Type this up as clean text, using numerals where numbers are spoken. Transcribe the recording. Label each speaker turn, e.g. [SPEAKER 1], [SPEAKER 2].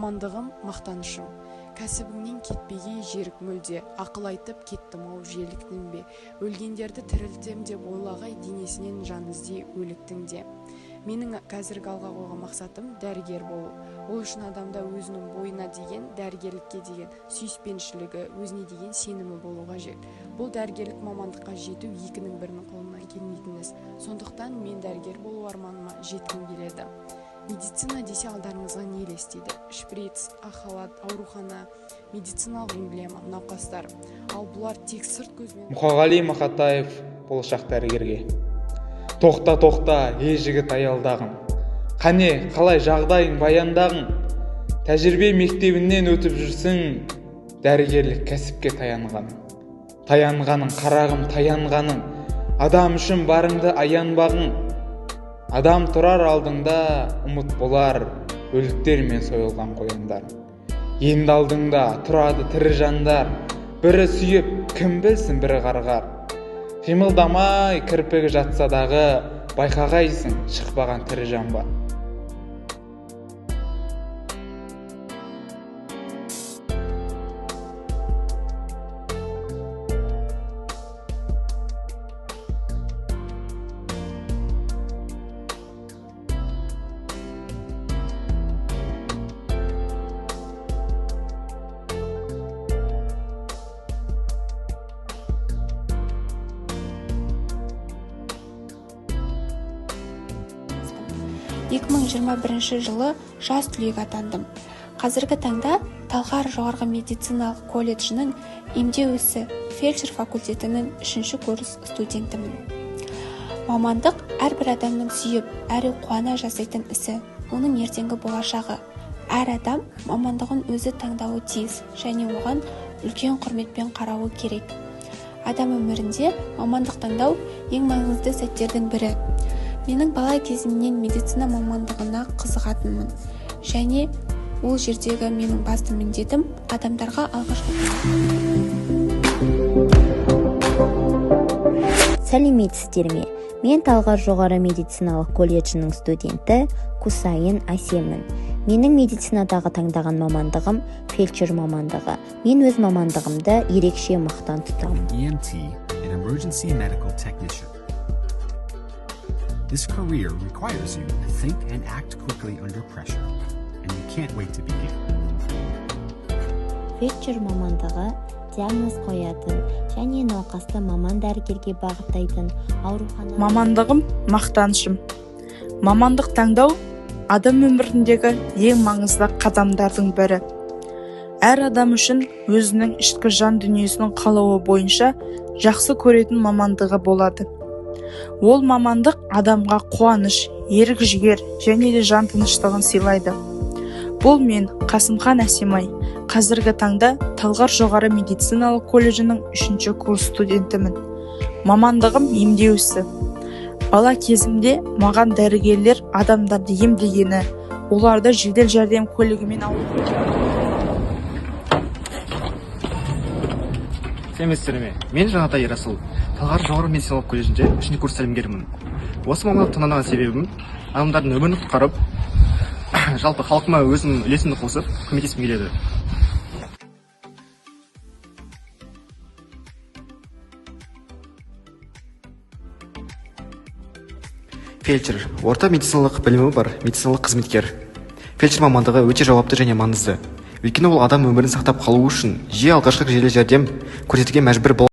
[SPEAKER 1] Мамандығым мақтанышым. Кәсібіңнен кетпеге жерік мүлде, ақыл айтып кеттім ау желіктің бе. Өлгендерді тірілтем деп ойлағай, денесінен жан іздей өліктің де. Менің қазіргі алға қойған мақсатым дәрігер болу. Ол үшін адамда өзінің бойына деген, дәрігерлікке деген сүйіспеншілігі, өзіне деген сенімі болу қажет. Бұл дәрігерлік мамандыққа жету екінің бірінің қолынан келмейтін іс. Сондықтан мен дәрігер болу арманыма жеткім келеді. Медицина десе алдарыңызға не елестейді? Шприц, ақ-халат, аурухана, медициналық эмблема, науқастар. Ал бұлар тек сырт көзбен.
[SPEAKER 2] Мұқағали Мақатаев болашақ дәрігерге. Тоқта, ей жігіт аялдағын. Қане, қалай жағдайың баяндағын? Тәжірибе мектебінен өтіп жүрсің, дәрігерлік кәсіпке таянғаның. Таянғаның, қарағым таянғаның. Адам үшін барыңды аянбағың. Адам тұрар алдыңда, ұмыт болар, өліктер мен сойылған қояндар. Енді алдыңда тұрады тірі жандар, бірі сүйіп, кім білсін бірі қарғар. Қимылдамай кірпігі жатса дағы, байқағайсың шықпаған тірі жан бар.
[SPEAKER 3] жылы жас түлек атандым. Қазіргі таңда Талғар жоғарғы медициналық колледжінің емдеу ісі фельдшер факультетінің 3-ші курс студентімін. Мамандық әрбір адамның сүйіп, әрі қуана жасайтын ісі, оның ертеңгі болашағы. Әр адам мамандығын өзі таңдауы тиіс, және оған үлкен құрметпен қарауы керек. Адам өмірінде мамандық таңдау ең маңызды сәттердің бірі. Менің бала кезімнен медицина мамандығына қызығатынмын, және ол жердегі менің басты міндетім адамдарға алғашқы.
[SPEAKER 4] Сәлеметсіздер ме? Мен Талғар жоғары медициналық колледжінің студенті Кусайын Асемін. Менің медицинадағы таңдаған мамандығым фельдшер мамандығы. Мен өз мамандығымды ерекше мақтан тұтамын.
[SPEAKER 5] EMT, an emergency medical technician. This career requires you to think and act quickly under pressure, and you can't wait to begin.
[SPEAKER 4] Фельдшер мамандығы диагноз қоятын және науқасты маман дәрігерге бағыттайтын аурухана.
[SPEAKER 6] Мамандығым мақтанышым. Мамандық таңдау адам өміріндегі ең маңызды қадамдардың бірі. Әр адам үшін өзінің ішкі жан дүниесінің қалауы бойынша жақсы көретін мамандығы болады. Ол мамандық адамға қуаныш, ерік жігер және де жан тыныштығын сыйлайды. Бұл мен Қасымхан Әсемай, қазіргі таңда Талғар жоғары медициналық колледжінің 3-ші курс студентімін. Мамандығым емдеу ісі. Бала кезімде маған дәрігерлер адамдарды емдегені, оларды жедел жәрдем көлігімен алып.
[SPEAKER 7] Сәлеметсіздер. Мен Жанатай Расул, Талғар жоғары медициналық колледжінде 3-ші курс тәлімгерімін. Осы мамандықты таңдаған себебім адамдардың өмірін құтқарып, жалпы халқыма өзім үлесімді қосып, көмектескім келеді. Фельдшер орта медициналық білімі бар медициналық қызметкер. Фельдшер мамандығы өте жауапты және маңызды. Өйткені ол адам өмірін сақтап қалу үшін жиі алғашқы жедел жәрдем көрсетуге мәжбүр болады.